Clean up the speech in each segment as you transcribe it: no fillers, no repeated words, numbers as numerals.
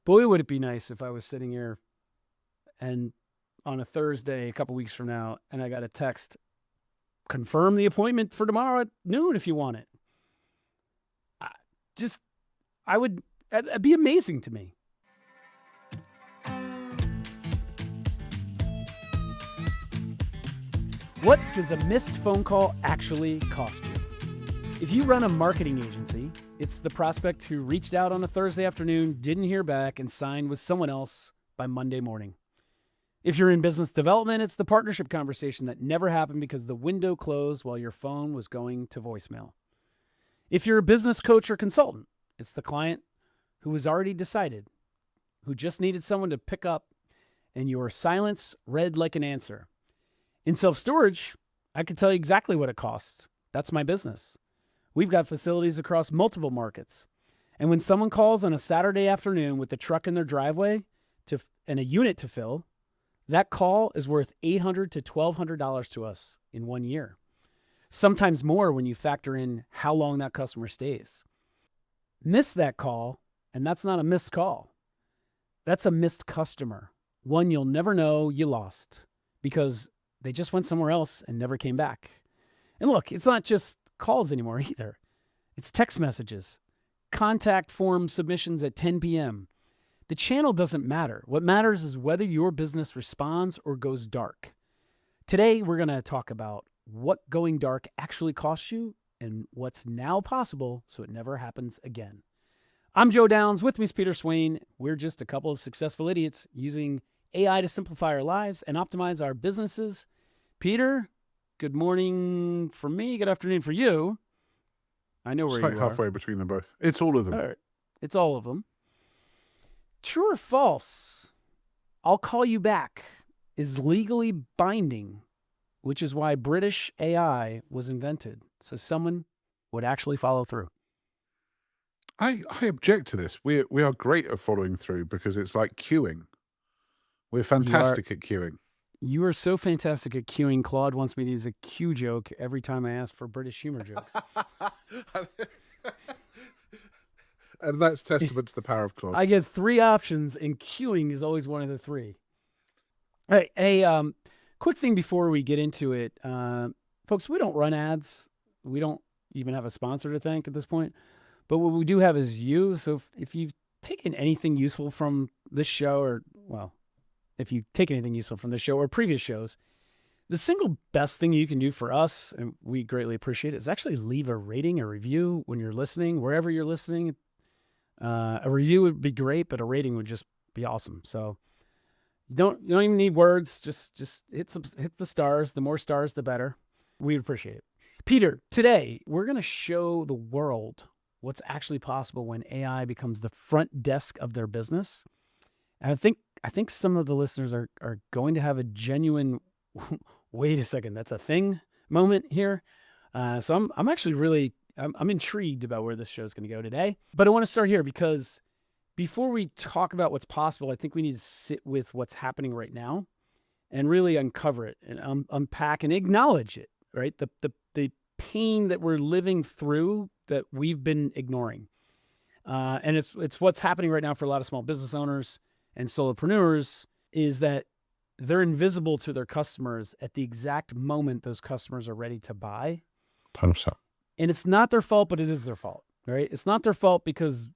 Boy, would it be nice if I was sitting here and on a Thursday, a couple weeks from now, and I got a text, confirm the appointment for tomorrow at noon if you want it. It'd be amazing to me. What does a missed phone call actually cost you? If you run a marketing agency, it's the prospect who reached out on a Thursday afternoon, didn't hear back, and signed with someone else by Monday morning. If you're in business development, it's the partnership conversation that never happened because the window closed while your phone was going to voicemail. If you're a business coach or consultant, it's the client who was already decided, who just needed someone to pick up, and your silence read like an answer. In self-storage, I can tell you exactly what it costs. That's my business. We've got facilities across multiple markets. And when someone calls on a Saturday afternoon with a truck in their driveway and a unit to fill, that call is worth $800 to $1,200 to us in 1 year. Sometimes more when you factor in how long that customer stays. Miss that call, and that's not a missed call. That's a missed customer, one you'll never know you lost because they just went somewhere else and never came back. And look, it's not just calls anymore either. It's text messages, contact form submissions at 10 p.m. The channel doesn't matter. What matters is whether your business responds or goes dark. Today, we're going to talk about what going dark actually costs you and what's now possible so it never happens again. I'm Joe Downs. With me is Peter Swain. We're just a couple of successful idiots using AI to simplify our lives and optimize our businesses. Peter, good morning for me. Good afternoon for you. I know where It's like you are. halfway between them both. It's all of them. All right. It's all of them. True or false? I'll call you back is legally binding, which is why British AI was invented. So someone would actually follow through. I object to this. We are great at following through because it's like queuing. We're fantastic at queuing. You are so fantastic at queuing. Claude wants me to use a Q joke every time I ask for British humor jokes. And that's testament to the power of Claude. I get 3 options, and queuing is always one of the 3. Hey, quick thing before we get into it. Folks, we don't run ads. We don't even have a sponsor to thank at this point. But what we do have is you. So if you've taken anything useful from this show if you take anything useful from this show or previous shows, the single best thing you can do for us, and we greatly appreciate it, is actually leave a rating, a review when you're listening, wherever you're listening. A review would be great, but a rating would just be awesome. So you don't even need words. Just hit the stars. The more stars, the better. We'd appreciate it. Peter, today we're going to show the world what's actually possible when AI becomes the front desk of their business. And I think some of the listeners are going to have a genuine, wait a second, that's a thing moment here. So I'm actually really, I'm intrigued about where this show is going to go today. But I want to start here because before we talk about what's possible, I think we need to sit with what's happening right now and really uncover it and unpack and acknowledge it, right? The pain that we're living through that we've been ignoring. And it's what's happening right now for a lot of small business owners and solopreneurs is that they're invisible to their customers at the exact moment those customers are ready to buy. 100%. And it's not their fault, but it is their fault, right? It's not their fault because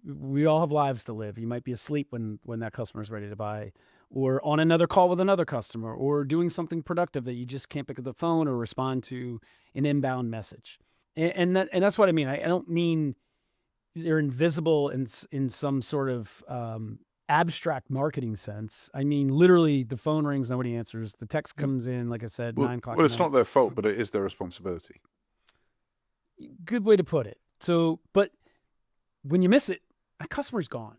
we all have lives to live. You might be asleep when that customer is ready to buy, or on another call with another customer, or doing something productive that you just can't pick up the phone or respond to an inbound message. And that's what I mean. I don't mean they're invisible in some sort of abstract marketing sense. I mean, literally, the phone rings, nobody answers. The text comes in, like I said, 9 o'clock. Well, it's not their fault, but it is their responsibility. Good way to put it. So, but when you miss it, that customer's gone.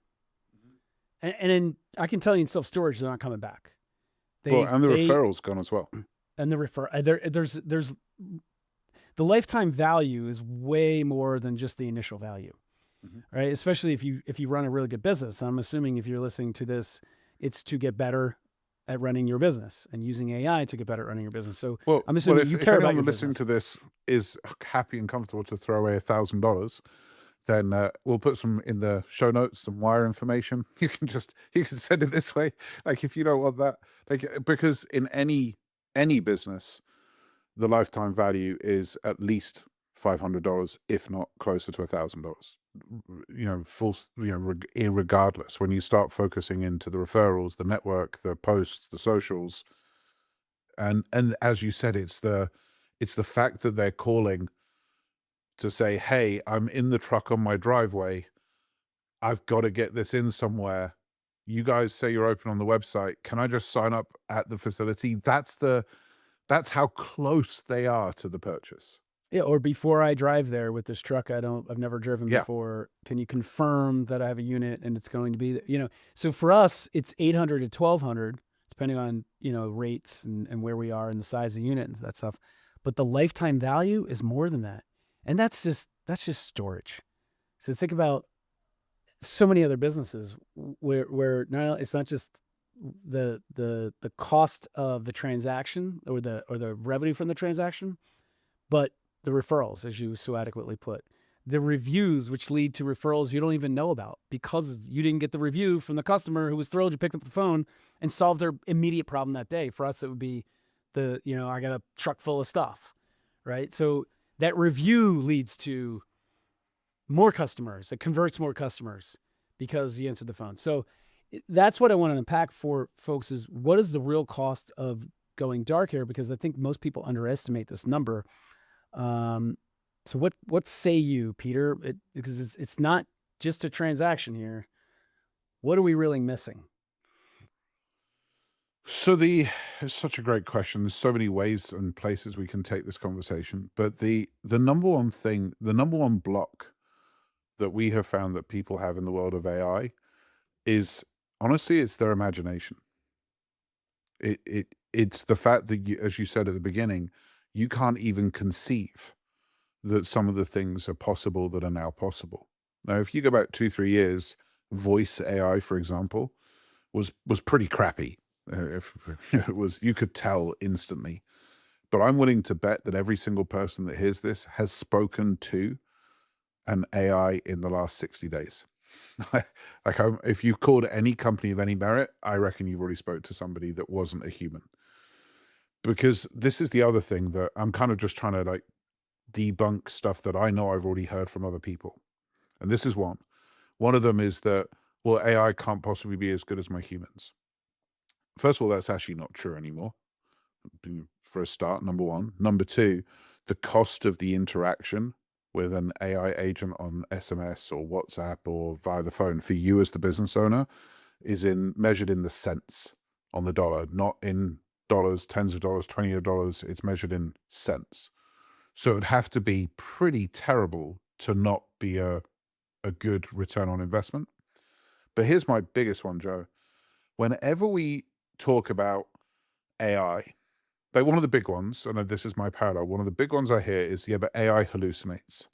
And then I can tell you in self-storage, they're not coming back. The referral's gone as well. And there's the lifetime value is way more than just the initial value, right? Especially if you run a really good business. I'm assuming if you're listening to this, it's to get better at running your business and using AI to get better at running your business. So I'm assuming you care about your listening business. to this is happy and comfortable to throw away $1,000, then we'll put some in the show notes, some wire information. You can send it this way. Like if you don't want that, like because in any business, the lifetime value is at least $500, if not closer to $1,000. Irregardless, when you start focusing into the referrals, the network, the posts, the socials, and as you said, it's the fact that they're calling to say, "Hey, I'm in the truck on my driveway. I've got to get this in somewhere. You guys say you're open on the website. Can I just sign up at the facility?" That's how close they are to the purchase. Yeah, or before I drive there with this truck I've never driven Yeah. before, can you confirm that I have a unit and it's going to be so for us, it's 800 to 1,200 depending on, rates and where we are and the size of the unit and that stuff. But the lifetime value is more than that. And that's just storage. So think about so many other businesses where now it's not just the cost of the transaction or the revenue from the transaction, but the referrals, as you so adequately put, the reviews, which lead to referrals you don't even know about because you didn't get the review from the customer who was thrilled you picked up the phone and solved their immediate problem that day. For us, it would be I got a truck full of stuff, right? So that review leads to more customers. It converts more customers because you answered the phone. So that's what I want to unpack for folks is what is the real cost of going dark here? Because I think most people underestimate this number. So what say you, Peter? Because it's not just a transaction here. What are we really missing? It's such a great question. There's so many ways and places we can take this conversation, but the number one thing, the number one block that we have found that people have in the world of AI is honestly it's their imagination. It's the fact that you, as you said at the beginning, you can't even conceive that some of the things are possible that are now possible. Now, if you go back 2, 3 years, voice AI, for example, was pretty crappy. If it was, you could tell instantly. But I'm willing to bet that every single person that hears this has spoken to an AI in the last 60 days. If you called any company of any merit, I reckon you've already spoke to somebody that wasn't a human. Because this is the other thing that I'm kind of just trying to like debunk stuff that I know I've already heard from other people. And this is one. One of them is that, well, AI can't possibly be as good as my humans. First of all, that's actually not true anymore. For a start, number one. Number two, the cost of the interaction with an AI agent on SMS or WhatsApp or via the phone for you as the business owner is measured in the cents on the dollar, not in dollars, tens of dollars, $20. It's measured in cents. So it'd have to be pretty terrible to not be a good return on investment. But here's my biggest one, Joe. Whenever we talk about AI, like one of the big ones, and this is my parallel, one of the big ones I hear is, yeah, but AI hallucinates,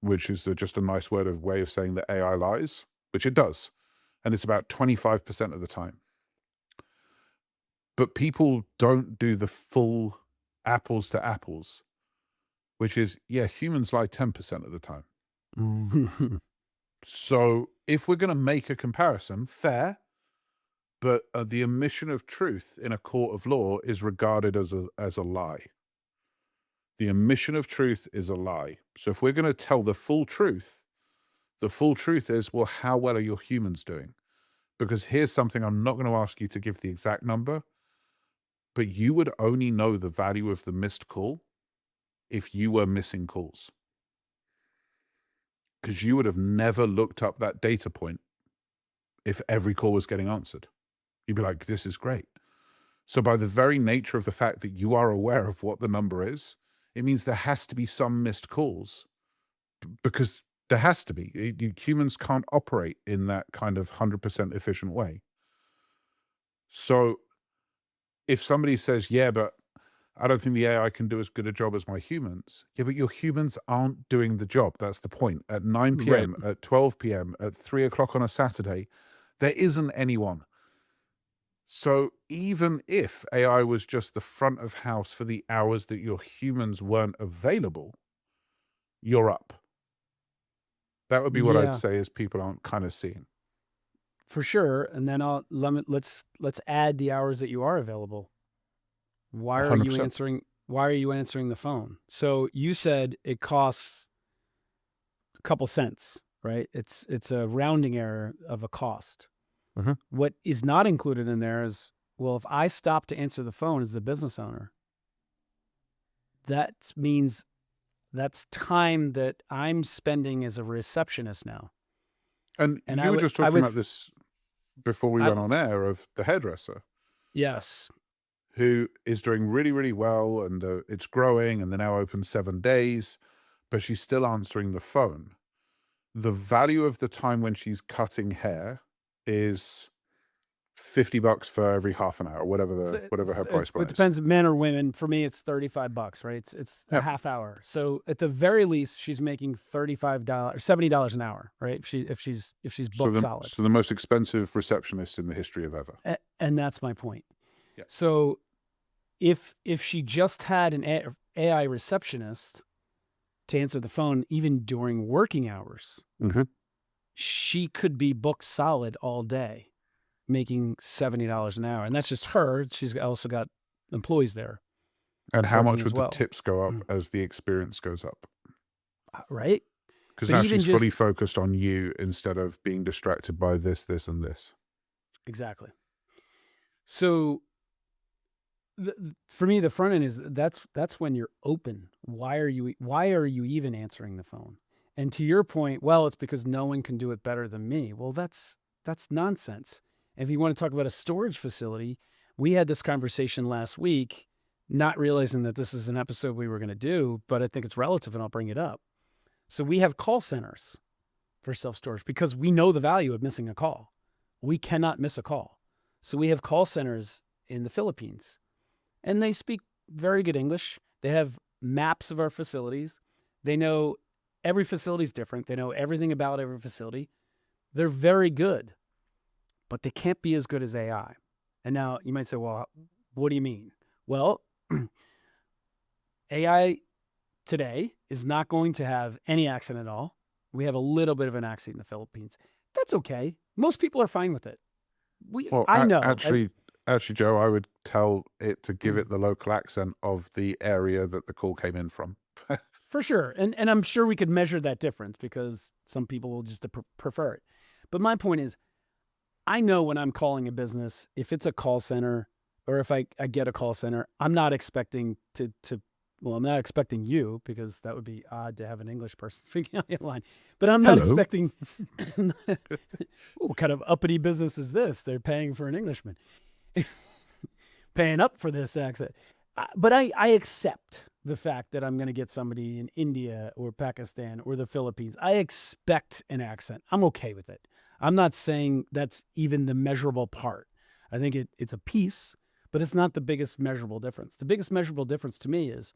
which is just a nice way of saying that AI lies, which it does. And it's about 25% of the time. But people don't do the full apples to apples, which is, yeah, humans lie 10% of the time. So if we're going to make a comparison, fair, but the omission of truth in a court of law is regarded as a lie. The omission of truth is a lie. So if we're going to tell the full truth is, well, how well are your humans doing? Because here's something I'm not going to ask you to give the exact number, but you would only know the value of the missed call if you were missing calls. Because you would have never looked up that data point if every call was getting answered. You'd be like, this is great. So by the very nature of the fact that you are aware of what the number is, it means there has to be some missed calls because there has to be. Humans can't operate in that kind of 100% efficient way. So if somebody says, yeah, but I don't think the AI can do as good a job as my humans. Yeah, but your humans aren't doing the job. That's the point. At 9 Right. p.m., at 12 p.m., at 3 o'clock on a Saturday, there isn't anyone. So even if AI was just the front of house for the hours that your humans weren't available, you're up. That would be what I'd Yeah, say is people aren't kind of seeing. for sure. And then let's add the hours that you are available. Why are you 100%. answering? Why are you answering the phone? So you said it costs a couple cents, right? It's a rounding error of a cost. Mhm. What is not included in there is, well, if I stop to answer the phone as the business owner, that means that's time that I'm spending as a receptionist now. And And you were just I talking would, about this before we I, went on air of the hairdresser yes, who is doing really, really well and it's growing and they're now open 7 days, but she's still answering the phone. The value of the time when she's cutting hair is $50 for every half an hour, whatever her price it point is. depends, men or women. For me, it's $35, right? It's a Yep. half hour. So at the very least, she's making $35, $70 an hour, right? If she's So booked the solid. so the most expensive receptionist in the history of ever. And that's my point. Yeah. So if she just had an AI receptionist to answer the phone, even during working hours, Mhm. she could be booked solid all day, making $70 an hour. And that's just her. She's also got employees there And how working much as would the well. tips go up as the experience goes up? Right? Because But now even she's fully just focused on you instead of being distracted by this, this, and this. exactly. So for me, the front end is that's when you're open. Why are you even answering the phone? And to your point, well, it's because no one can do it better than me. Well, that's nonsense. If you want to talk about a storage facility, we had this conversation last week, not realizing that this is an episode we were going to do, but I think it's relative and I'll bring it up. So we have call centers for self-storage because we know the value of missing a call. We cannot miss a call. So we have call centers in the Philippines and they speak very good English. They have maps of our facilities. They know every facility is different. They know everything about every facility. They're very good, but they can't be as good as AI. And now you might say, well, what do you mean? Well, AI today is not going to have any accent at all. We have a little bit of an accent in the Philippines. That's okay. Most people are fine with it. Well, I know, actually, Joe, I would tell it to give it the local accent of the area that the call came in from. for sure. And I'm sure we could measure that difference because some people will just prefer it. But my point is, I know when I'm calling a business, if it's a call center or if I get a call center, I'm not expecting well, I'm not expecting you because that would be odd to have an English person speaking on the line. But I'm not Hello. expecting, what kind of uppity business is this? They're paying for an Englishman, paying up for this accent. But I accept the fact that I'm going to get somebody in India or Pakistan or the Philippines. I expect an accent. I'm okay with it. I'm not saying that's even the measurable part. I think it's a piece, but it's not the biggest measurable difference. The biggest measurable difference to me is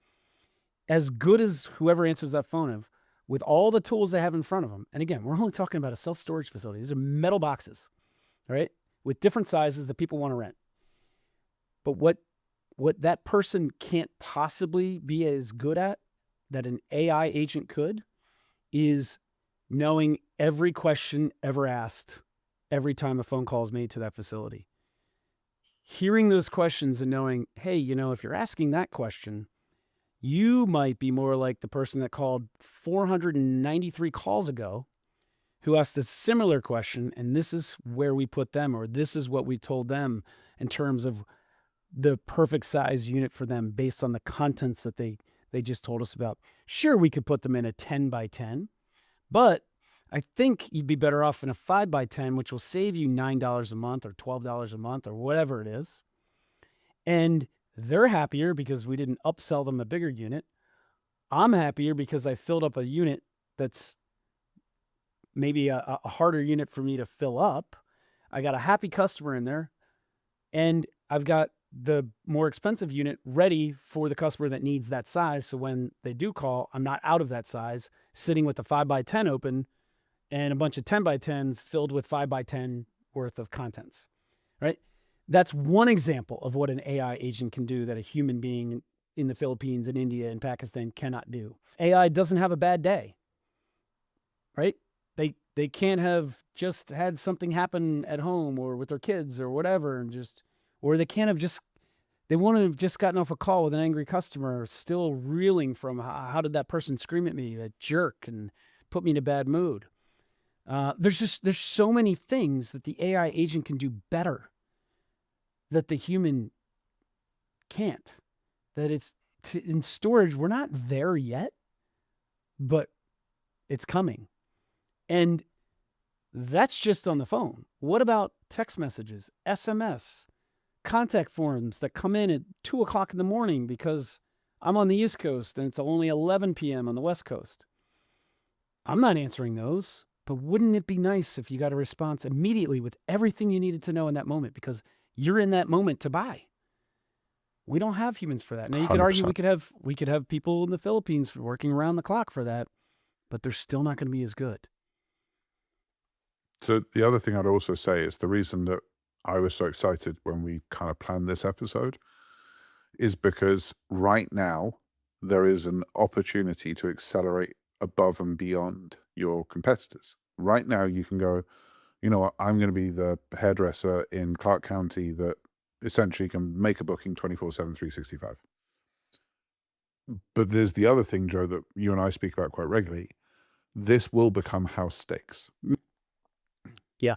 as good as whoever answers that phone with all the tools they have in front of them. And again, we're only talking about a self-storage facility. These are metal boxes, right? With different sizes that people want to rent. But what that person can't possibly be as good at that an AI agent could is knowing every question ever asked every time a phone call is made to that facility. Hearing those questions and knowing, hey, if you're asking that question, you might be more like the person that called 493 calls ago who asked a similar question, and this is where we put them, or this is what we told them in terms of the perfect size unit for them based on the contents that they just told us about. Sure, we could put them in a 10 by 10, but I think you'd be better off in a 5 by 10, which will save you $9 a month or $12 a month or whatever it is. And they're happier because we didn't upsell them a bigger unit. I'm happier because I filled up a unit that's maybe a harder unit for me to fill up. I got a happy customer in there, and I've got the more expensive unit ready for the customer that needs that size. So when they do call, I'm not out of that size, sitting with the 5 by 10 open and a bunch of 10 by 10s filled with 5 by 10 worth of contents, right? That's one example of what an AI agent can do that a human being in the Philippines and India and Pakistan cannot do. AI doesn't have a bad day, right? They can't have just had something happen at home or with their kids or whatever, or they can't have just, they won't have just gotten off a call with an angry customer, still reeling from how did that person scream at me, that jerk, and put me in a bad mood. There's so many things that the AI agent can do better that the human can't. That in storage, we're not there yet, but it's coming. And that's just on the phone. What about text messages, SMS, contact forms that come in at 2 o'clock in the morning because I'm on the East Coast and it's only 11 p.m. on the West Coast? I'm not answering those, but wouldn't it be nice if you got a response immediately with everything you needed to know in that moment because you're in that moment to buy? We don't have humans for that. Now you could argue 100%. we could have people in the Philippines working around the clock for that, but they're still not going to be as good. So the other thing I'd also say is the reason that I was so excited when we kind of planned this episode is because right now there is an opportunity to accelerate above and beyond your competitors. Right now you can go, you know what, I'm going to be the hairdresser in Clark County that essentially can make a booking 24/7, 365. But there's the other thing, Joe, that you and I speak about quite regularly. This will become house stakes. Yeah.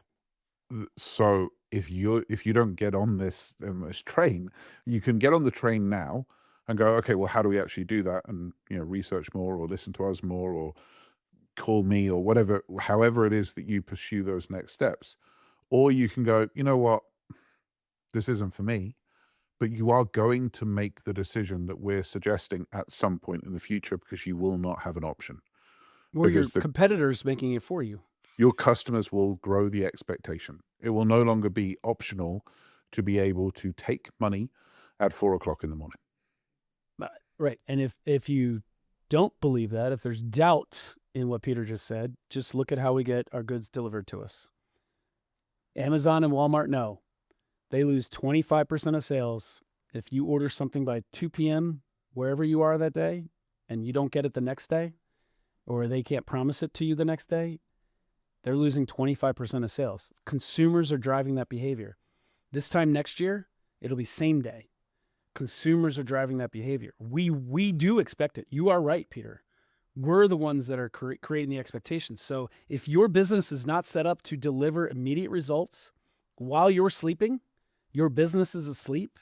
So if you don't get on this train, you can get on the train now and go, okay, well, how do we actually do that? And research more or listen to us more or call me or whatever, however it is that you pursue those next steps. Or you can go, you know what, this isn't for me. But you are going to make the decision that we're suggesting at some point in the future because you will not have an option. Or your Because competitor's making it for you. your customers will grow the expectation. It will no longer be optional to be able to take money at 4 o'clock in the morning. Right. And if you don't believe that, if there's doubt in what Peter just said, just look at how we get our goods delivered to us. Amazon and Walmart know they lose 25% of sales if you order something by 2 p.m. wherever you are that day and you don't get it the next day, or they can't promise it to you the next day. They're losing 25% of sales. Consumers are driving that behavior. This time next year, it'll be same day. Consumers are driving that behavior. We do expect it. You are right, Peter. We're the ones that are creating the expectations. So if your business is not set up to deliver immediate results while you're sleeping, your business is asleep,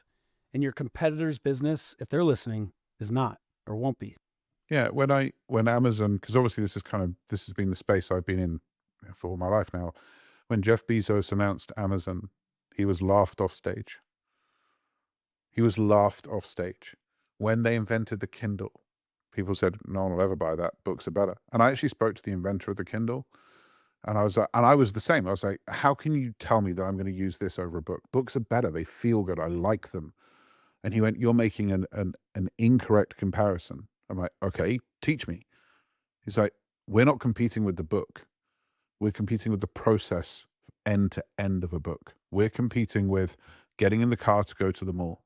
and your competitor's business, if they're listening, is not or won't be. Yeah, when Amazon, because obviously this has been the space I've been in for all my life now. When Jeff Bezos announced Amazon, he was laughed off stage. He was laughed off stage. When they invented the Kindle, people said, no one will ever buy that. Books are better. And I actually spoke to the inventor of the Kindle. And I was like, and I was the same. I was like, how can you tell me that I'm going to use this over a book? Books are better. They feel good. I like them. And he went, you're making an incorrect comparison. I'm like, okay, teach me. He's like, we're not competing with the book. We're competing with the process end to end of a book. We're competing with getting in the car to go to the mall,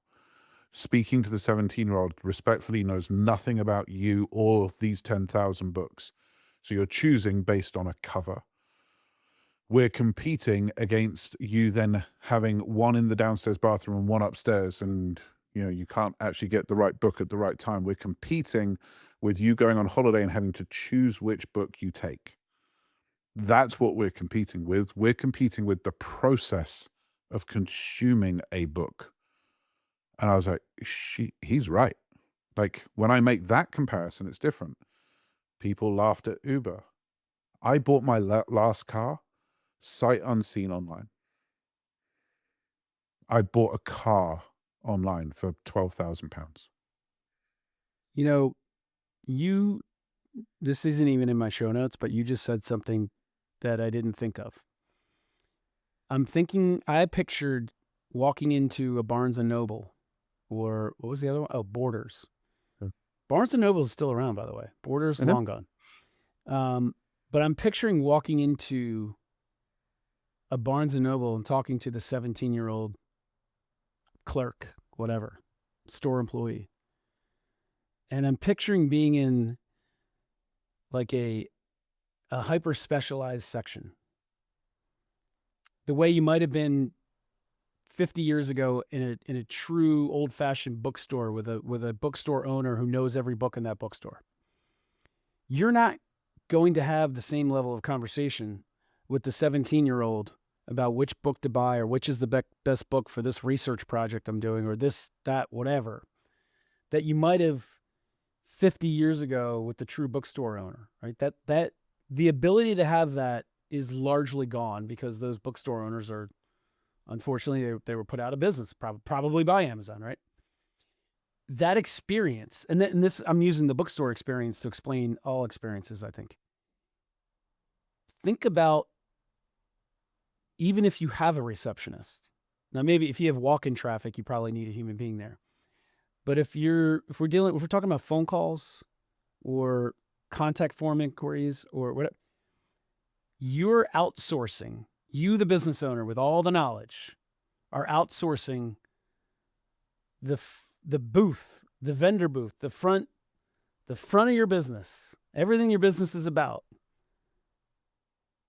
speaking to the 17-year-old respectfully knows nothing about you or these 10,000 books. So you're choosing based on a cover. We're competing against you then having one in the downstairs bathroom and one upstairs, and you can't actually get the right book at the right time. We're competing with you going on holiday and having to choose which book you take. That's what we're competing with. We're competing with the process of consuming a book. And I was like, he's right. Like, when I make that comparison, it's different. People laughed at Uber. I bought my last car sight unseen online. I bought a car online for £12,000. This isn't even in my show notes, but you just said something that I didn't think of. I pictured walking into a Barnes & Noble, or what was the other one? Oh, Borders. Yeah. Barnes & Noble is still around, by the way. Borders, long gone. But I'm picturing walking into a Barnes & Noble and talking to the 17-year-old clerk, whatever, store employee. And I'm picturing being in like a a hyper-specialized section. The way you might have been 50 years ago in a true old-fashioned bookstore with a bookstore owner who knows every book in that bookstore. You're not going to have the same level of conversation with the 17-year-old about which book to buy or which is the best book for this research project I'm doing or this, that, whatever, that you might have 50 years ago with the true bookstore owner, right? That the ability to have that is largely gone because those bookstore owners are, unfortunately, they were put out of business, probably by Amazon, right? That experience, and this, I'm using the bookstore experience to explain all experiences, I think. Think about, even if you have a receptionist. Now, maybe if you have walk-in traffic, you probably need a human being there. But if we're talking about phone calls or contact form inquiries or whatever, you're outsourcing. You, the business owner with all the knowledge, are outsourcing the booth, the vendor booth, the front of your business, everything your business is about,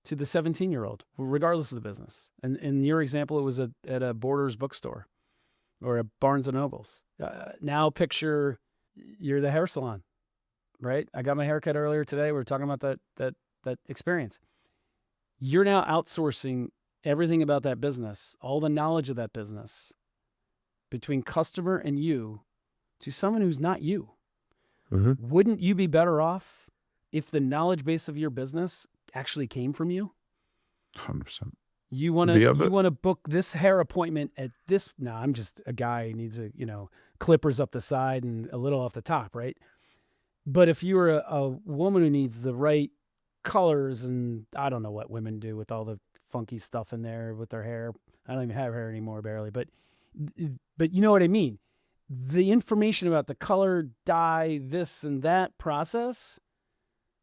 to the 17-year-old, regardless of the business. And in your example, it was at a Borders bookstore or a Barnes and Nobles. Now picture you're the hair salon, right? I got my haircut earlier today. We were talking about that experience. You're now outsourcing everything about that business, all the knowledge of that business, between customer and you, to someone who's not you. Mm-hmm. Wouldn't you be better off if the knowledge base of your business actually came from you? 100%. You want to book this hair appointment at this. No, I'm just a guy who needs clippers up the side and a little off the top, right? But if you're a woman who needs the right colors, and I don't know what women do with all the funky stuff in there with their hair. I don't even have hair anymore, barely. But you know what I mean. The information about the color, dye, this and that process.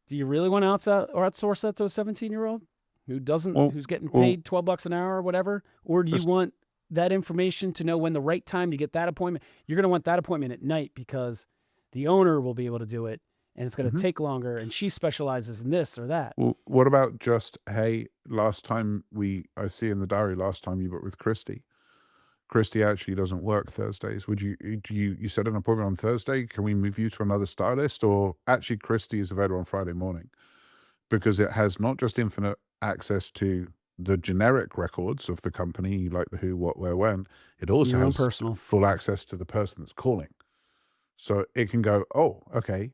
Do you really want to outsource that to a 17-year-old who doesn't, who's getting paid $12 an hour or whatever? Or do you want that information to know when the right time to get that appointment? You're going to want that appointment at night because the owner will be able to do it, and it's going to take longer, and she specializes in this or that. Well, what about just, hey, last time I see in the diary, last time you booked with Christy. Christy actually doesn't work Thursdays. You set an appointment on Thursday? Can we move you to another stylist? Or actually Christy is available on Friday morning, because it has not just infinite access to the generic records of the company, like the who, what, where, when. It also has personal full access to the person that's calling. So it can go, oh, okay.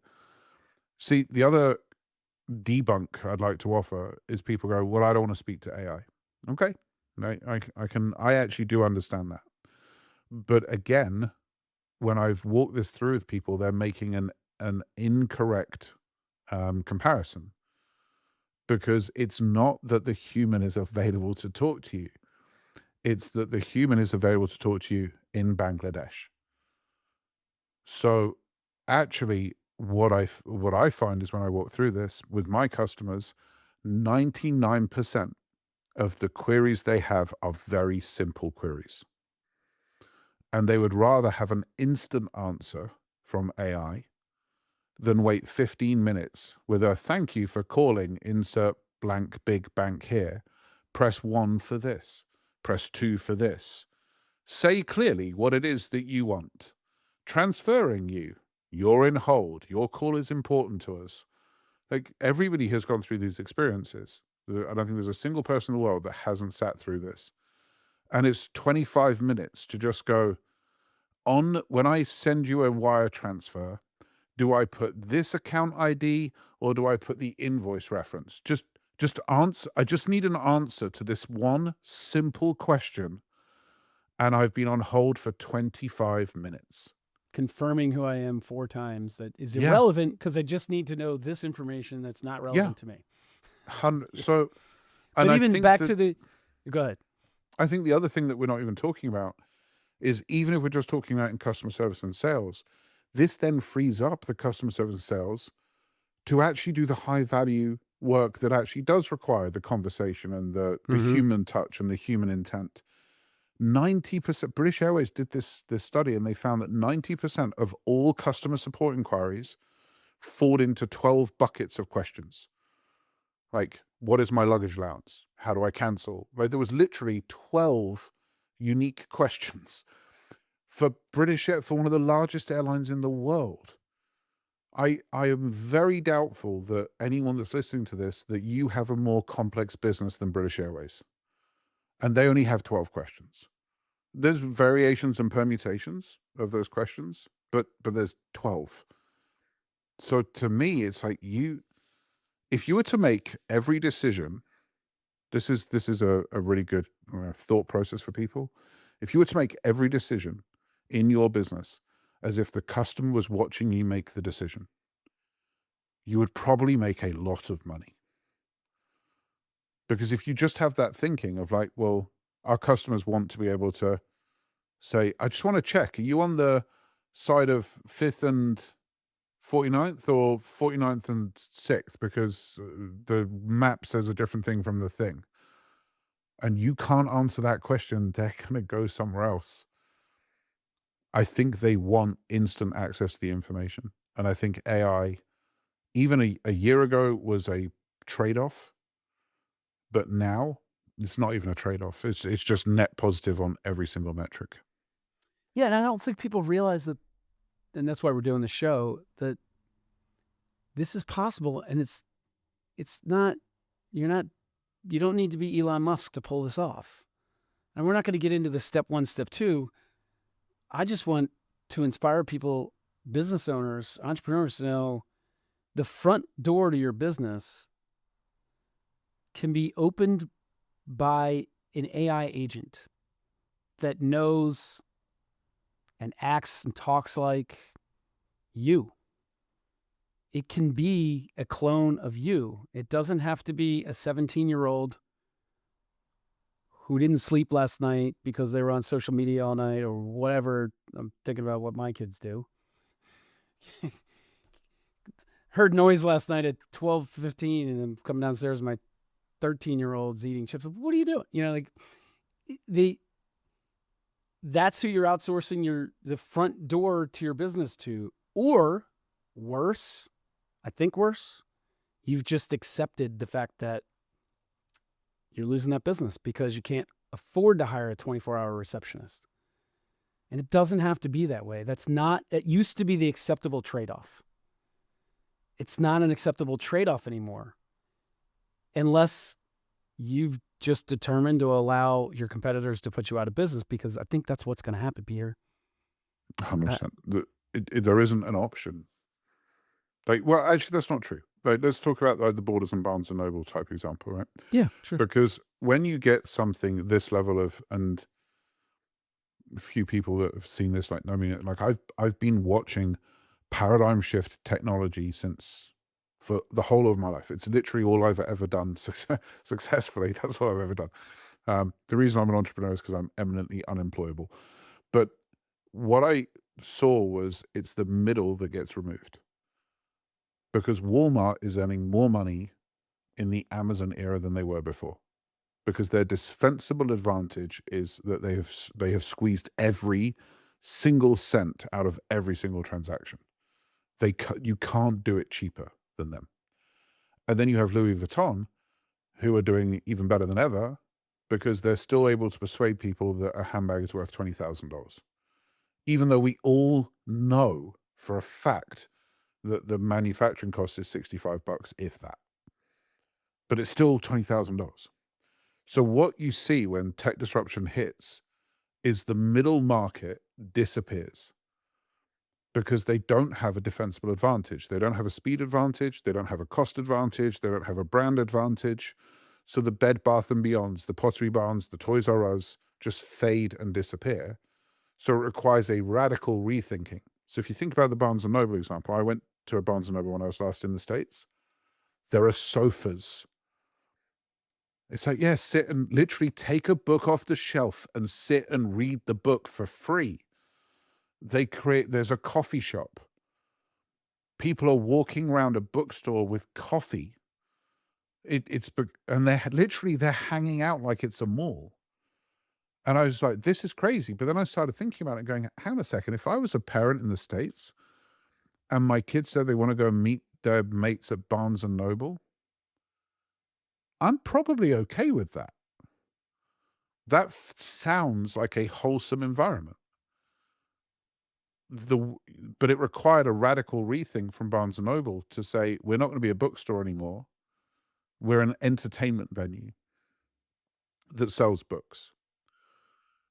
See, the other debunk I'd like to offer is people go, well, I don't want to speak to AI. Okay. I actually do understand that. But again, when I've walked this through with people, they're making an incorrect comparison, because it's not that the human is available to talk to you. It's that the human is available to talk to you in Bangladesh. So actually, what I find is when I walk through this with my customers, 99% of the queries they have are very simple queries. And they would rather have an instant answer from AI than wait 15 minutes with a thank you for calling, insert blank big bank here. Press 1 for this. Press 2 for this. Say clearly what it is that you want. Transferring you. You're in hold. Your call is important to us. Like, everybody has gone through these experiences. I don't think there's a single person in the world that hasn't sat through this. And it's 25 minutes to just go, when I send you a wire transfer, do I put this account ID or do I put the invoice reference? Just answer. I just need an answer to this one simple question. And I've been on hold for 25 minutes. Confirming who I am 4 times that is irrelevant, because I just need to know this information that's not relevant to me. So, but even back to the, go ahead. I think the other thing that we're not even talking about is, even if we're just talking about in customer service and sales, this then frees up the customer service and sales to actually do the high value work that actually does require the conversation and the human touch and the human intent. 90%, British Airways did this study, and they found that 90% of all customer support inquiries fall into 12 buckets of questions. Like, what is my luggage allowance? How do I cancel? Like, there was literally 12 unique questions for for one of the largest airlines in the world. I am very doubtful that anyone that's listening to this, that you have a more complex business than British Airways, and they only have 12 questions. There's variations and permutations of those questions, but there's 12. So to me, it's like if you were to make every decision, this is a really good thought process for people. If you were to make every decision in your business as if the customer was watching you make the decision, you would probably make a lot of money. Because if you just have that thinking of like, well, our customers want to be able to say, I just want to check, are you on the side of 5th and 49th or 49th and 6th? Because the map says a different thing from the thing. And you can't answer that question, they're going to go somewhere else. I think they want instant access to the information. And I think AI, even a year ago, was a trade off. But now it's not even a trade off. It's just net positive on every single metric. Yeah, and I don't think people realize that, and that's why we're doing the show, that this is possible, and it's not, you don't need to be Elon Musk to pull this off. And we're not going to get into the step 1, step 2. I just want to inspire people, business owners, entrepreneurs, to know the front door to your business can be opened by an AI agent that knows and acts and talks like you. It can be a clone of you. It doesn't have to be a 17-year-old who didn't sleep last night because they were on social media all night or whatever. I'm thinking about what my kids do. Heard noise last night at 12:15, and I'm coming downstairs. My 13-year-old's eating chips. What are you doing? That's who you're outsourcing the front door to your business to. Or worse, I think worse, you've just accepted the fact that you're losing that business because you can't afford to hire a 24-hour receptionist. And it doesn't have to be that way. That used to be the acceptable trade-off. It's not an acceptable trade-off anymore, unless you've just determined to allow your competitors to put you out of business, because I think that's what's going to happen, Pierre. 100%. There isn't an option. Like, well, actually, that's not true. Like, let's talk about like the Borders and Barnes and Noble type example, right? Yeah, sure. Because when you get something this level of, and a few people that have seen this, like, I mean, like I've been watching paradigm shift technology for the whole of my life. It's literally all I've ever done successfully. That's all I've ever done. The reason I'm an entrepreneur is because I'm eminently unemployable. But what I saw was it's the middle that gets removed, because Walmart is earning more money in the Amazon era than they were before, because their defensible advantage is that they have squeezed every single cent out of every single transaction. You can't do it cheaper than them. And then you have Louis Vuitton, who are doing even better than ever, because they're still able to persuade people that a handbag is worth $20,000. Even though we all know for a fact that the manufacturing cost is $65, if that. But it's still $20,000. So what you see when tech disruption hits is the middle market disappears, because they don't have a defensible advantage. They don't have a speed advantage. They don't have a cost advantage. They don't have a brand advantage. So the Bed Bath & Beyonds, the Pottery Barns, the Toys R Us just fade and disappear. So it requires a radical rethinking. So if you think about the Barnes & Noble example, I went to a Barnes & Noble when I was last in the States. There are sofas. It's like, yeah, sit and literally take a book off the shelf and sit and read the book for free. There's a coffee shop. People are walking around a bookstore with coffee. And they're hanging out like it's a mall. And I was like, this is crazy. But then I started thinking about it, going, hang on a second. If I was a parent in the States and my kids said they want to go and meet their mates at Barnes and Noble, I'm probably okay with that. That sounds like a wholesome environment. But it required a radical rethink from Barnes and Noble to say, we're not going to be a bookstore anymore. We're an entertainment venue that sells books.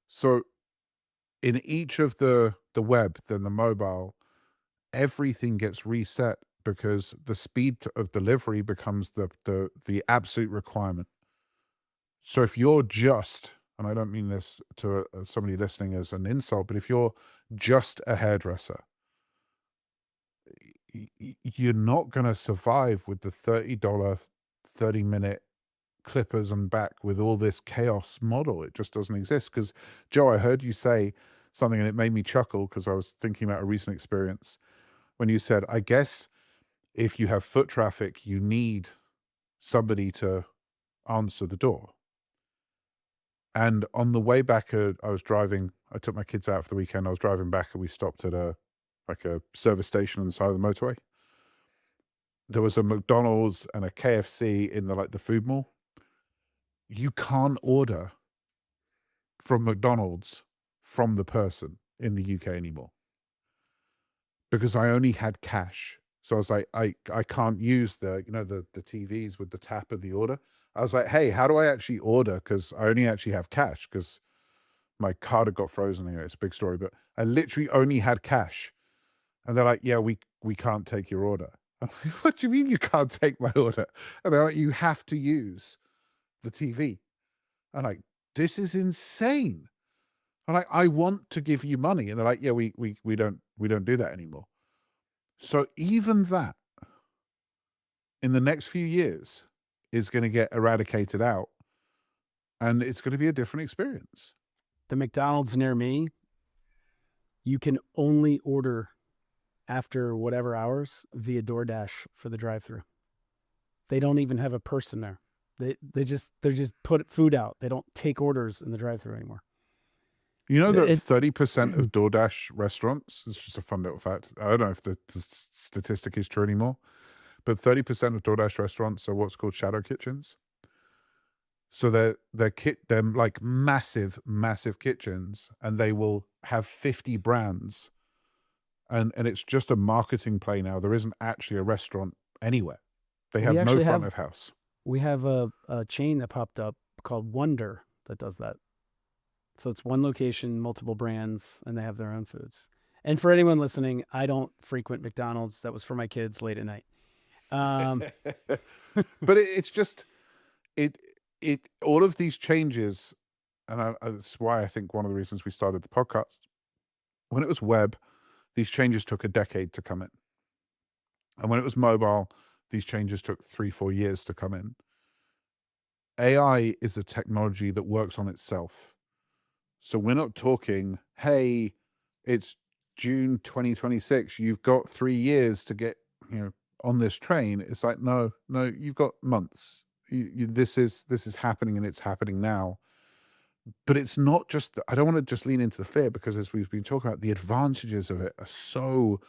So in each of the web, then the mobile, everything gets reset because the speed of delivery becomes the absolute requirement. So if you're just, and I don't mean this to somebody listening as an insult, but if you're just a hairdresser, you're not going to survive with the $30, 30-minute clippers and back with all this chaos model. It just doesn't exist. Because, Joe, I heard you say something and it made me chuckle because I was thinking about a recent experience when you said, I guess if you have foot traffic, you need somebody to answer the door. And on the way back, I was driving, I took my kids out for the weekend. I was driving back and we stopped at a service station on the side of the motorway. There was a McDonald's and a KFC in the food mall. You can't order from McDonald's from the person in the UK anymore because I only had cash. So I was like, I can't use the TVs with the tap of the order. I was like, hey, how do I actually order? Because I only actually have cash because my card had got frozen. Anyway, it's a big story, but I literally only had cash. And they're like, yeah, we can't take your order. I'm like, what do you mean you can't take my order? And they're like, you have to use the TV. I'm like, this is insane. I'm like, I want to give you money. And they're like, yeah, we don't do that anymore. So even that in the next few years is going to get eradicated out and it's going to be a different experience. The McDonald's near me, you can only order after whatever hours via DoorDash for the drive-thru. They don't even have a person there. They just put food out. They don't take orders in the drive-thru anymore. You know that 30% of DoorDash restaurants, it's just a fun little fact. I don't know if the statistic is true anymore, but 30% of DoorDash restaurants are what's called shadow kitchens. So they're like massive kitchens, and they will have 50 brands, and it's just a marketing play now. There isn't actually a restaurant anywhere. They have no front of house. We have a chain that popped up called Wonder that does that. So it's one location, multiple brands, and they have their own foods. And for anyone listening, I don't frequent McDonald's. That was for my kids late at night. But it's just all of these changes, and that's why I think one of the reasons we started the podcast. When it was web, these changes took a decade to come in. And when it was mobile, these changes took 3-4 years to come in. AI is a technology that works on itself. So we're not talking, hey, it's June 2026. You've got 3 years to get, on this train. It's like, no, you've got months. This is happening, and it's happening now. But it's not just, I don't want to just lean into the fear, because as we've been talking about, the advantages of it are so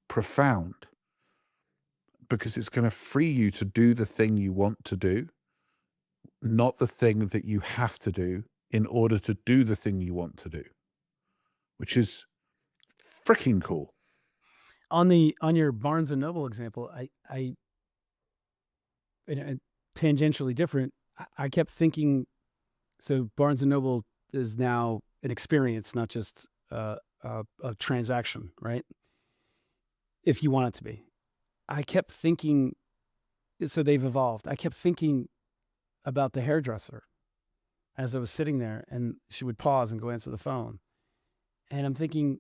profound, because it's going to free you to do the thing you want to do, not the thing that you have to do in order to do the thing you want to do, which is freaking cool. On your Barnes and Noble example, I tangentially different. I kept thinking, so Barnes and Noble is now an experience, not just a transaction, right? If you want it to be. I kept thinking, so they've evolved. I kept thinking about the hairdresser as I was sitting there, and she would pause and go answer the phone. And I'm thinking,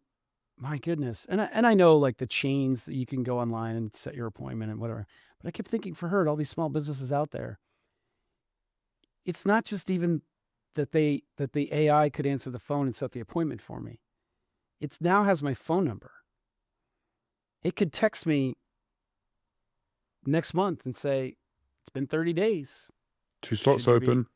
my goodness. And I know like the chains that you can go online and set your appointment and whatever. But I kept thinking for her, all these small businesses out there, it's not just even that the AI could answer the phone and set the appointment for me. It now has my phone number. It could text me next month and say, it's been 30 days. 2 slots open.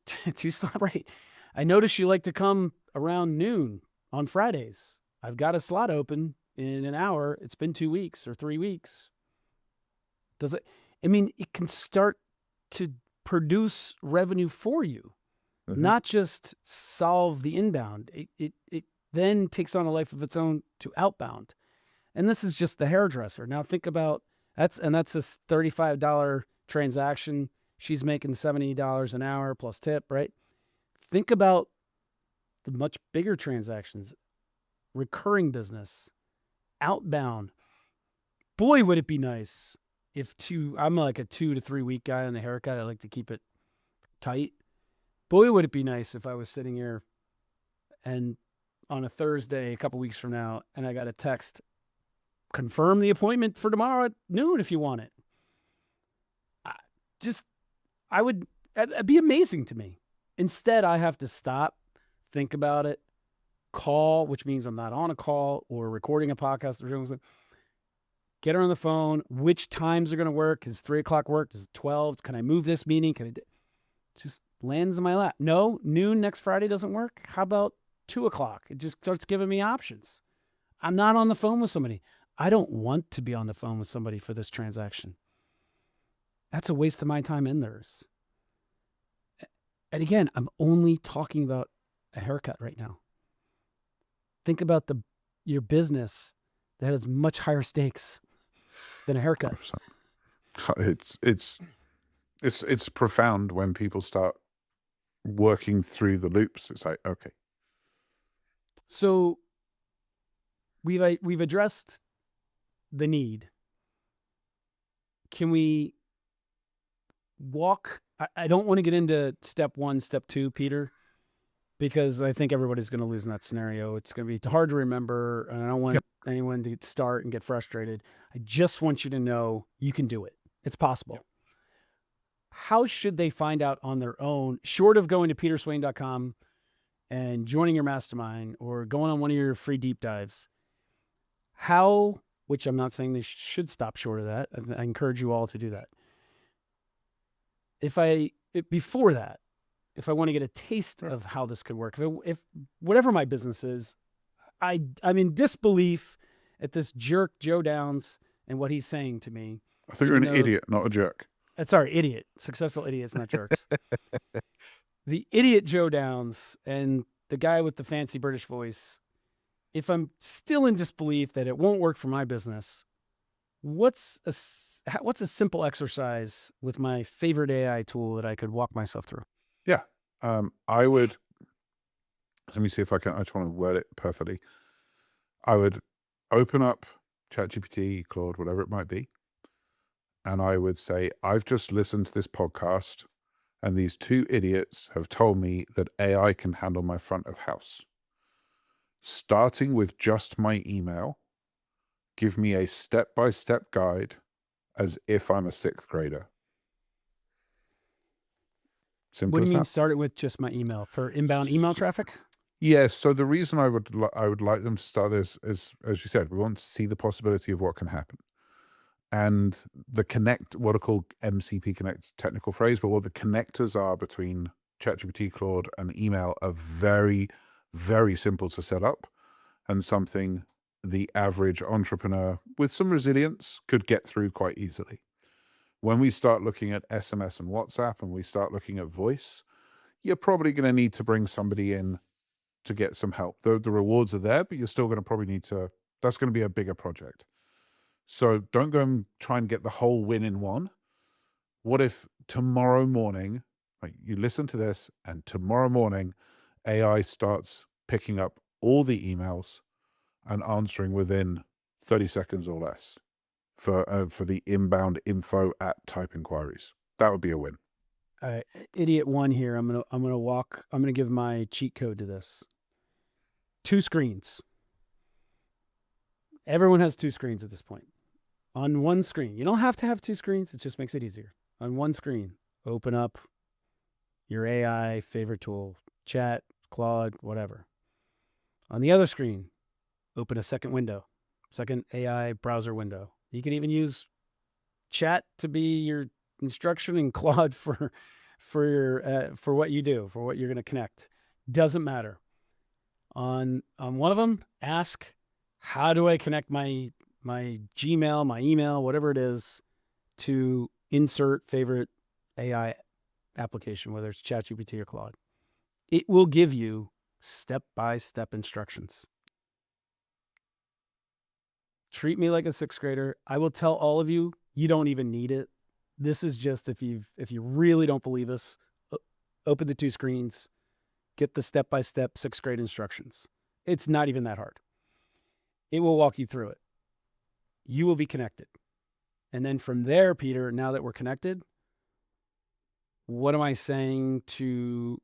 2 slots, right. I notice you like to come around noon on Fridays. I've got a slot open in an hour. It's been 2 weeks or 3 weeks. It can start to produce revenue for you, not just solve the inbound. It then takes on a life of its own to outbound. And this is just the hairdresser. Now think about that's a $35 transaction. She's making $70 an hour plus tip, right? Think about the much bigger transactions, recurring business, outbound. Boy, would it be nice if I'm like a 2 to 3 week guy on the haircut. I like to keep it tight. Boy, would it be nice if I was sitting here and on a Thursday, a couple weeks from now, and I got a text, confirm the appointment for tomorrow at noon if you want it. It'd be amazing to me. Instead, I have to stop, think about it, call, which means I'm not on a call or recording a podcast or something. Get her on the phone. Which times are going to work? Is 3 o'clock work? Is it 12? Can I move this meeting? Just lands in my lap. No, noon next Friday doesn't work. How about 2 o'clock? It just starts giving me options. I'm not on the phone with somebody. I don't want to be on the phone with somebody for this transaction. That's a waste of my time and theirs. And again, I'm only talking about a haircut right now. Think about your business that has much higher stakes than a haircut. 100%. It's profound when people start working through the loops. It's like, okay. So we've addressed the need. Can we walk? I don't want to get into step 1, step 2, Peter, because I think everybody's going to lose in that scenario. It's going to be hard to remember, and I don't want anyone to start and get frustrated. I just want you to know you can do it. It's possible. Yep. How should they find out on their own, short of going to peterswain.com and joining your mastermind or going on one of your free deep dives? How, which I'm not saying they should stop short of that. I encourage you all to do that. Before that, if I want to get a taste of how this could work, if whatever my business is, I'm in disbelief at this jerk, Joe Downs, and what he's saying to me. I think you're an idiot, not a jerk. Sorry, idiot. Successful idiots, not jerks. The idiot Joe Downs and the guy with the fancy British voice, if I'm still in disbelief that it won't work for my business, what's a simple exercise with my favorite AI tool that I could walk myself through? Yeah. I would, let me see if I just want to word it perfectly. I would open up ChatGPT, Claude, whatever it might be. And I would say, I've just listened to this podcast and these 2 idiots have told me that AI can handle my front of house. Starting with just my email, give me a step-by-step guide as if I'm a 6th grader. Simple. What do you mean start it with just my email? For inbound email traffic? Yes. So the reason I would like them to start this is, as you said, we want to see the possibility of what can happen. And what are called MCP Connect, technical phrase, but what the connectors are between ChatGPT, Claude, and email are very, very simple to set up, and something the average entrepreneur with some resilience could get through quite easily. When we start looking at SMS and WhatsApp and we start looking at voice, you're probably going to need to bring somebody in to get some help. The rewards are there, but you're still going to probably need to, that's going to be a bigger project. So don't go and try and get the whole win in one. What if tomorrow morning, like you listen to this and tomorrow morning, AI starts picking up all the emails and answering within 30 seconds or less for the inbound info at type inquiries? That would be a win. Idiot 1 here. I'm gonna give my cheat code to this. 2 screens. Everyone has 2 screens at this point. On one screen, you don't have to have 2 screens. It just makes it easier. On one screen, open up your AI favorite tool, Chat, Claude, whatever. On the other screen, open a second window, second AI browser window. You can even use Chat to be your instruction and Claude for what you do, for what you're going to connect. Doesn't matter. On one of them, ask, how do I connect my Gmail, my email, whatever it is, to insert favorite AI application, whether it's ChatGPT or Claude. It will give you step-by-step instructions. Treat me like a sixth grader. I will tell all of you, you don't even need it. This is just if you really don't believe us, open the 2 screens, get the step-by-step sixth grade instructions. It's not even that hard. It will walk you through it. You will be connected. And then from there, Peter, now that we're connected, what am I saying to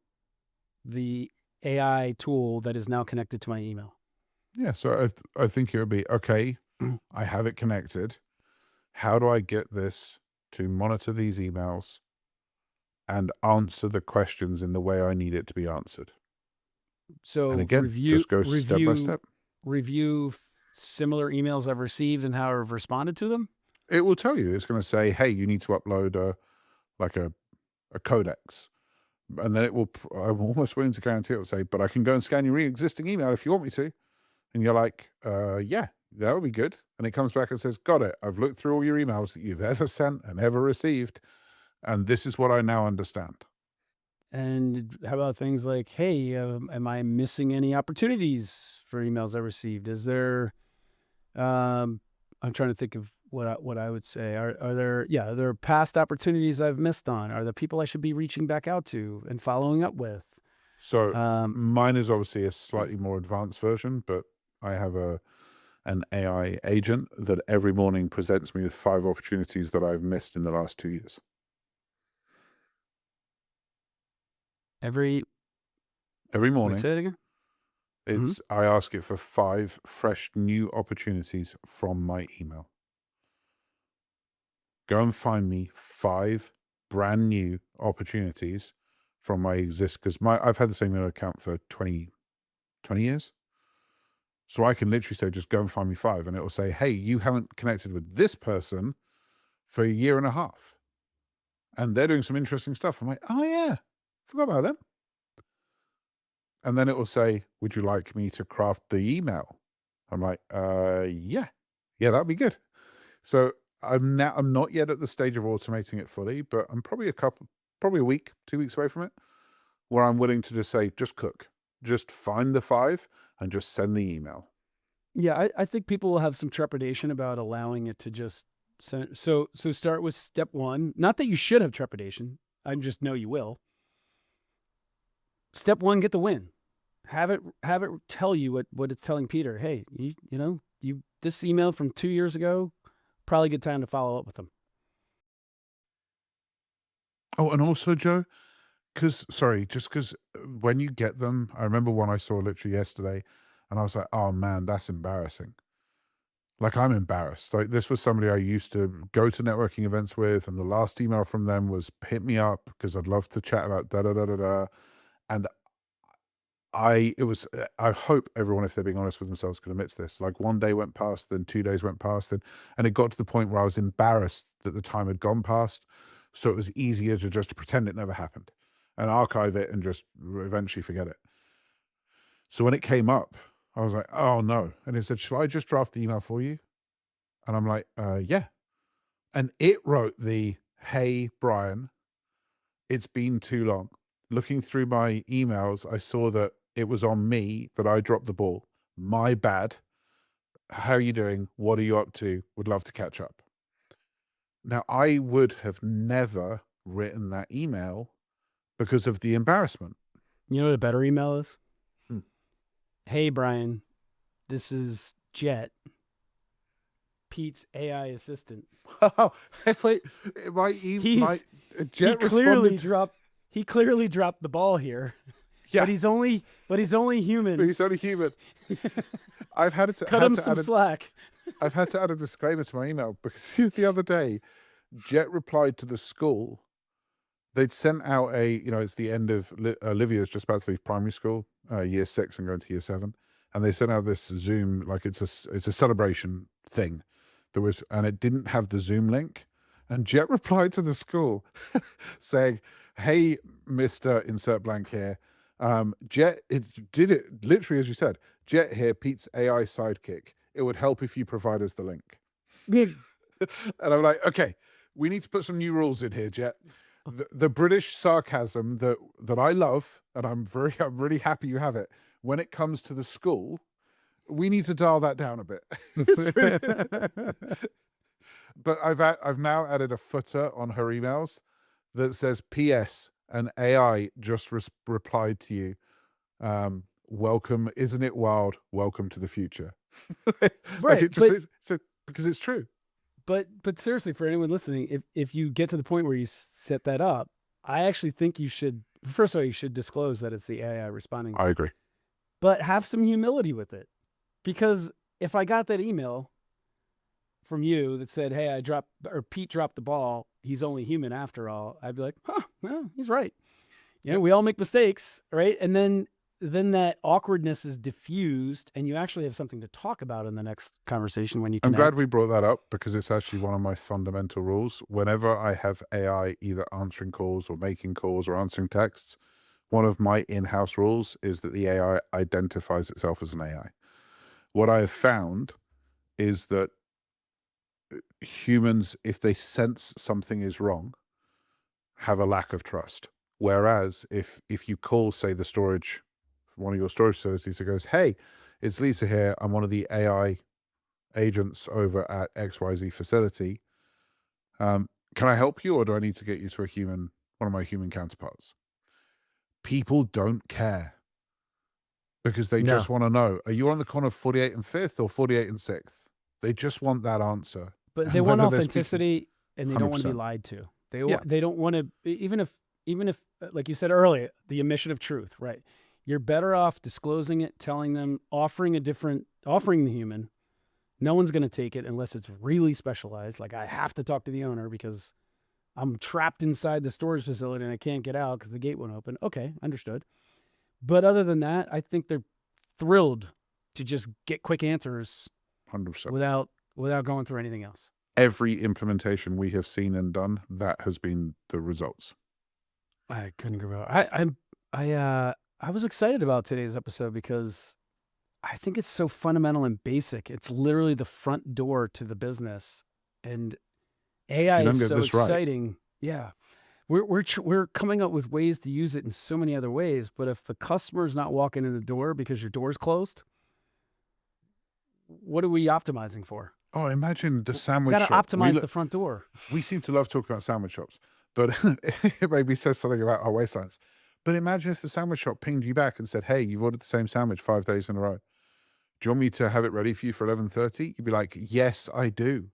the AI tool that is now connected to my email? Yeah, so I think it would be, okay, I have it connected. How do I get this to monitor these emails and answer the questions in the way I need it to be answered? So And again, just go step by step. Review similar emails I've received and how I've responded to them. It will tell you. It's going to say, hey, you need to upload a codex. And then it will, I'm almost willing to guarantee it will say, but I can go and scan your existing email if you want me to. And you're like, yeah, that would be good. And it comes back and says, got it. I've looked through all your emails that you've ever sent and ever received. And this is what I now understand. And how about things like, hey, am I missing any opportunities for emails I received? Is there, I'm trying to think of what I would say. Are there past opportunities I've missed on? Are there people I should be reaching back out to and following up with? So mine is obviously a slightly more advanced version, but I have an AI agent that every morning presents me with 5 opportunities that I've missed in the last 2 years. Every morning. Wait, say it again. It's I ask it for 5 fresh new opportunities from my email. Go and find me 5 brand new opportunities from my because I've had the same email account for 20 years. So I can literally say, just go and find me 5, and it will say, hey, you haven't connected with this person for 1.5 years. And they're doing some interesting stuff. I'm like, oh yeah, forgot about them. And then it will say, would you like me to craft the email? I'm like, yeah, that'd be good. So I'm not yet at the stage of automating it fully, but I'm probably a week, 2 weeks away from it, where I'm willing to just say, just cook, just find the 5 and just send the email. Yeah, I think people will have some trepidation about allowing it to just send. So start with step 1. Not that you should have trepidation. I just know you will. Step 1, get the win. Have it tell you what it's telling Peter. Hey, you this email from 2 years ago, probably a good time to follow up with them. Oh, and also, Joe, because when you get them, I remember one I saw literally yesterday, and I was like, oh man, that's embarrassing. Like, I'm embarrassed. Like, this was somebody I used to go to networking events with, and the last email from them was, hit me up because I'd love to chat about da da da da da. And I hope everyone, if they're being honest with themselves, could admit to this. Like, 1 day went past, then 2 days went past, and it got to the point where I was embarrassed that the time had gone past. So it was easier to just pretend it never happened and archive it and just eventually forget it. So when it came up, I was like, oh no. And it said, shall I just draft the email for you? And I'm like, yeah. And it wrote hey, Brian, it's been too long. Looking through my emails, I saw that it was on me that I dropped the ball. My bad. How are you doing? What are you up to? Would love to catch up. Now, I would have never written that email because of the embarrassment. You know what a better email is? Hmm. Hey, Brian, this is Jet, Pete's AI assistant. Wait, Jet he clearly dropped the ball here. Yeah, but he's only human. He's only human. I've had to cut him some slack. I've had to add a disclaimer to my email because the other day, Jet replied to the school. They'd sent out it's the end of Olivia's just about to leave primary school, year 6 and going to year 7, and they sent out this Zoom, like it's a celebration thing. And it didn't have the Zoom link, and Jet replied to the school saying, "Hey, Mr. Insert Blank here. Jet, it did it literally as you said. Jet here, Pete's AI sidekick. It would help if you provide us the link." And I'm like, okay, we need to put some new rules in here, Jet. the British sarcasm that I love, and I'm really happy you have it. When it comes to the school, we need to dial that down a bit. It's really- but I've now added a footer on her emails that says P.S. an AI just replied to you. Welcome, isn't it wild? Welcome to the future. Like Right, because it's true. but seriously, for anyone listening, if you get to the point where you set that up, I actually think you should, first of all, you should disclose that it's the AI responding, I agree. but have some humility with it. Because if I got that email from you that said, "Hey, Pete dropped the ball. He's only human after all," I'd be like, "Huh, well, he's right. You know, Yep. we all make mistakes, right?" And then that awkwardness is diffused, and you actually have something to talk about in the next conversation when you I'm connect. glad we brought that up because it's actually one of my fundamental rules. Whenever I have AI either answering calls or making calls or answering texts, one of my in-house rules is that the AI identifies itself as an AI. What I have found is that humans, if they sense something is wrong, have a lack of trust. Whereas if you call, say, the storage, one of your storage facilities, it goes, "Hey, it's Lisa here. I'm one of the AI agents over at XYZ facility. Can I help you, or do I need to get you to one of my human counterparts?" People don't care because they No, just want to know, are you on the corner of 48 and 5th or 48 and 6th? They just want that answer. but they And want whether they're speaking authenticity, and they don't want to be 100%. lied to. Yeah, They don't want to, even if, like you said earlier, the omission of truth, right? You're better off disclosing it, telling them, offering the human. No one's going to take it unless it's really specialized. Like, I have to talk to the owner because I'm trapped inside the storage facility and I can't get out because the gate won't open. Okay, understood. But other than that, I think they're thrilled to just get quick answers 100%. without going through anything else. Every implementation we have seen and done, that has been the results. I couldn't agree more. I was excited about today's episode because I think it's so fundamental and basic. It's literally the front door to the business, and If AI you don't is get so this right, exciting. Yeah, we're coming up with ways to use it in so many other ways. But if the customer's not walking in the door because your door's closed, what are we optimizing for? oh, imagine the We sandwich got to shop. optimize the front door. We seem to love talking about sandwich shops, but it maybe says something about our waistlines. But imagine if the sandwich shop pinged you back and said, "Hey, you've ordered the same sandwich 5 days in a row. Do you want me to have it ready for you for 11:30?" You'd be like, "Yes, I do.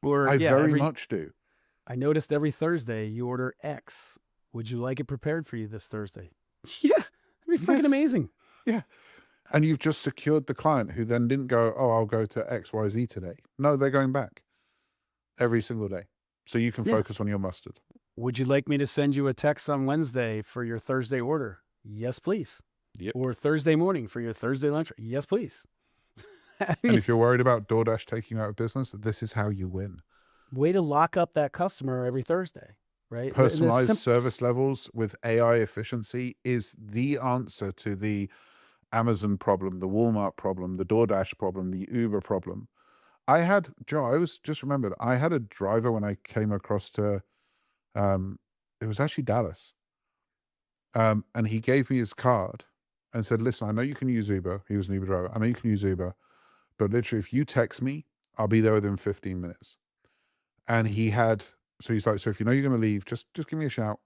Or I yeah, very much do." I noticed every Thursday you order X. Would you like it prepared for you this Thursday? Yeah, that'd be freaking Yes, amazing. yeah. And you've just secured the client who then didn't go, "Oh, I'll go to XYZ today." No, they're going back every single day. So you can Yeah. focus on your mustard. Would you like me to send you a text on Wednesday for your Thursday order? Yes, please. Yep. Or Thursday morning for your Thursday lunch? Yes, please. I And mean, if you're worried about DoorDash taking you out of business, this is how you win. way to lock up that customer every Thursday, right? Personalized service levels with AI efficiency is the answer to the Amazon problem, the Walmart problem, the DoorDash problem, the Uber problem. Joe, I was just remembered, I had a driver when I came across to, it was actually Dallas. And he gave me his card and said, "Listen, I know you can use Uber." He was an Uber driver. "I know you can use Uber, but literally, if you text me, I'll be there within 15 minutes. And so he's like, "So if you know you're going to leave, just give me a shout."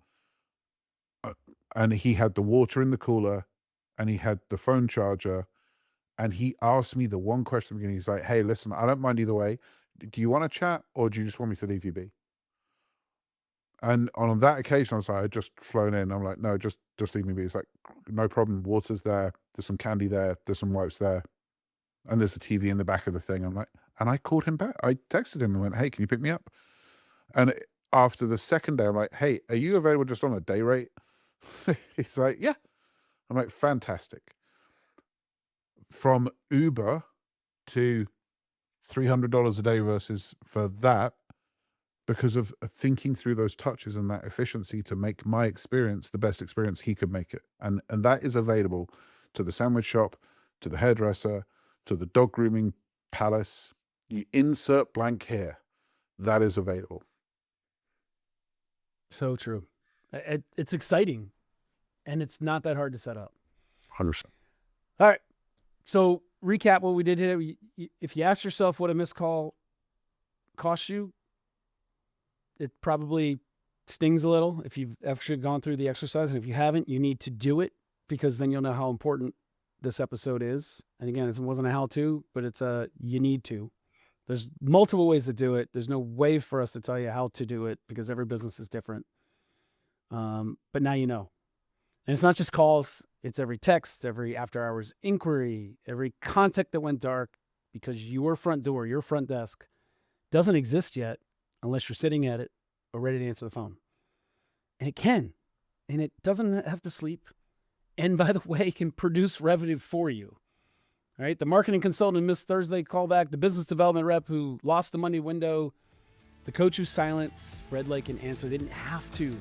Uh, And he had the water in the cooler and he had the phone charger. And he asked me the one question at the beginning. He's like, "Hey, listen, I don't mind either way. Do you want to chat or do you just want me to leave you be?" And on that occasion, I was like, I'd just flown in. I'm like, "No, just leave me be." It's like, "No problem. Water's there. There's some candy there. There's some wipes there. And there's a TV in the back of the thing." I'm like, and I called him back. I texted him and went, "Hey, can you pick me up?" And after the second day, I'm like, "Hey, are you available just on a day rate?" He's like, "Yeah." I'm like, "Fantastic." From Uber to $300 a day versus for that, because of thinking through those touches and that efficiency to make my experience the best experience he could make it. And that is available to the sandwich shop, to the hairdresser, to the dog grooming palace. You insert blank here. That is available. So true. It's exciting, and it's not that hard to set up. 100%. All right. So recap what we did here. If you ask yourself what a missed call costs you, it probably stings a little if you've actually gone through the exercise. And if you haven't, you need to do it, because then you'll know how important this episode is. And again, it wasn't a how-to, but it's a you need to. There's multiple ways to do it. There's no way for us to tell you how to do it, because every business is different. But now you know. And it's not just calls. It's every text, every after-hours inquiry, every contact that went dark, because your front door, your front desk doesn't exist yet unless you're sitting at it or ready to answer the phone. And it can. And it doesn't have to sleep. And by the way, it can produce revenue for you. All right. The marketing consultant missed Thursday callback, the business development rep who lost the money window, the coach who silenced, read like an answer. They didn't have to.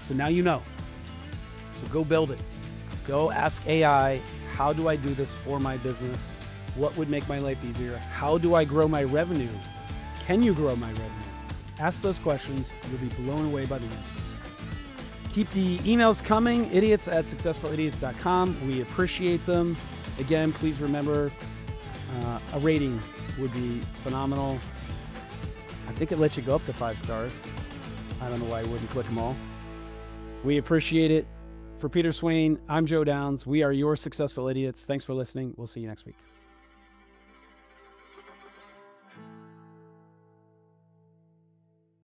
So now you know. So go build it. Go ask AI, how do I do this for my business? What would make my life easier? How do I grow my revenue? Can you grow my revenue? Ask those questions. You'll be blown away by the answers. Keep the emails coming, idiots@successfulidiots.com. We appreciate them. Again, please remember, a rating would be phenomenal. I think it lets you go up to 5 stars. I don't know why I wouldn't click them all. We appreciate it. For Peter Swain, I'm Joe Downs. We are your Successful Idiots. Thanks for listening. We'll see you next week.